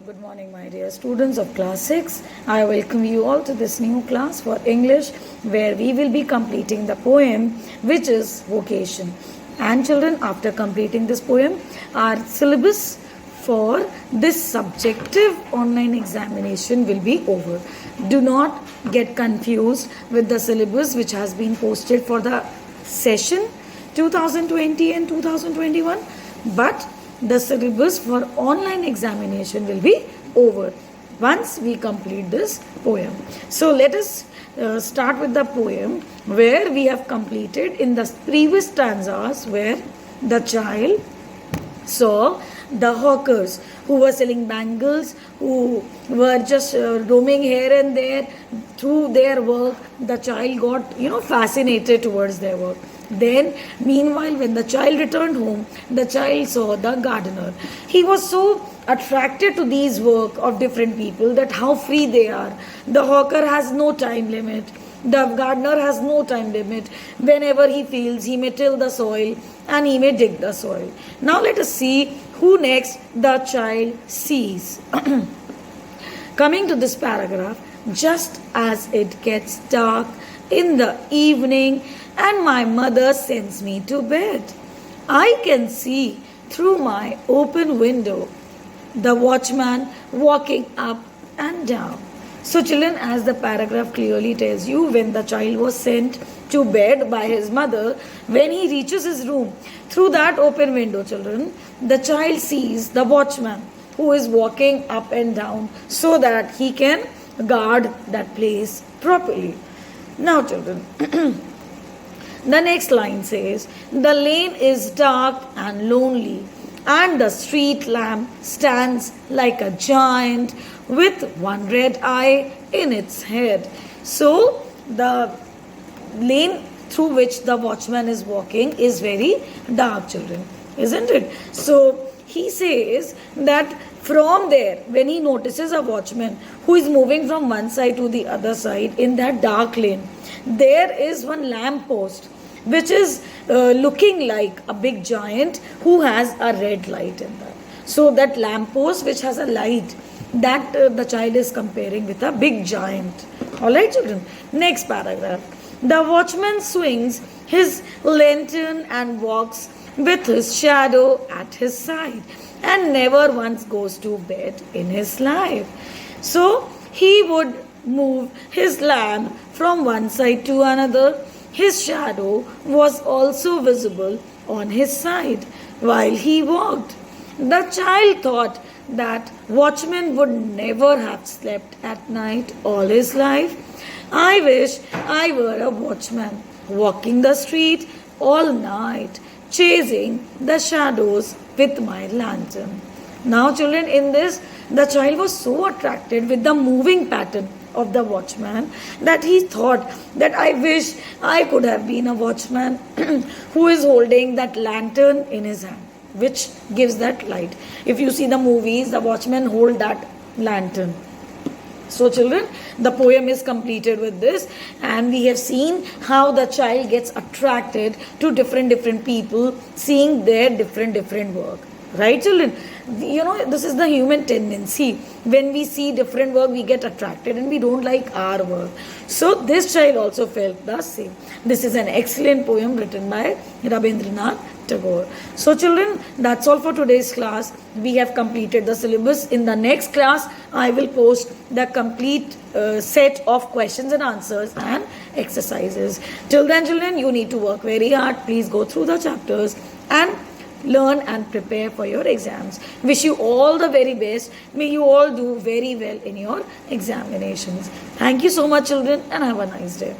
Good morning, my dear students of class 6. I welcome you all to this new class for English where we will be completing the poem which is Vocation. And children, after completing this poem, our syllabus for this subjective online examination will be over. Do not get confused with the syllabus which has been posted for the session 2020 and 2021, but the syllabus for online examination will be over once we complete this poem. So let us start with the poem where we have completed in the previous stanzas where the child saw the hawkers who were selling bangles, who were just roaming here and there through their work. The child got fascinated towards their work. Then meanwhile, when the child returned home, the child saw the gardener. He was so attracted to these work of different people that how free they are. The hawker has no time limit. The gardener has no time limit. Whenever he feels, he may till the soil and he may dig the soil. Now let us see who next the child sees. Coming to this paragraph, just as it gets dark in the evening and my mother sends me to bed, I can see through my open window the watchman walking up and down. So children, as the paragraph clearly tells you, when the child was sent to bed by his mother, when he reaches his room, through that open window, children, the child sees the watchman who is walking up and down so that he can guard that place properly. Now children, the next line says, the lane is dark and lonely, and the street lamp stands like a giant with one red eye in its head. So, the lane through which the watchman is walking is very dark, children, isn't it? So, he says that from there, when he notices a watchman who is moving from one side to the other side in that dark lane, there is one lamp post which is looking like a big giant who has a red light in that. So that lamp post which has a light, that the child is comparing with a big giant. Alright children, next paragraph. The watchman swings his lantern and walks with his shadow at his side and never once goes to bed in his life. So he would move his lamp from one side to another. His shadow was also visible on his side while he walked. The child thought that watchman would never have slept at night all his life. I wish I were a watchman, walking the street all night, chasing the shadows with my lantern. Now children, in this, the child was so attracted with the moving pattern of the watchman that he thought that I wish I could have been a watchman who is holding that lantern in his hand, which gives that light. If you see the movies, the watchmen hold that lantern. So children, the poem is completed with this, and we have seen how the child gets attracted to different people seeing their different work. Right children? This is the human tendency. When we see different work, we get attracted and we don't like our work. So this child also felt the same. This is an excellent poem written by Rabindranath Tagore. So children, that's all for today's class. We have completed the syllabus. In the next class, I will post the complete set of questions and answers and exercises. Till then children, you need to work very hard. Please go through the chapters and learn and prepare for your exams. Wish you all the very best. May you all do very well in your examinations. Thank you so much children, and have a nice day.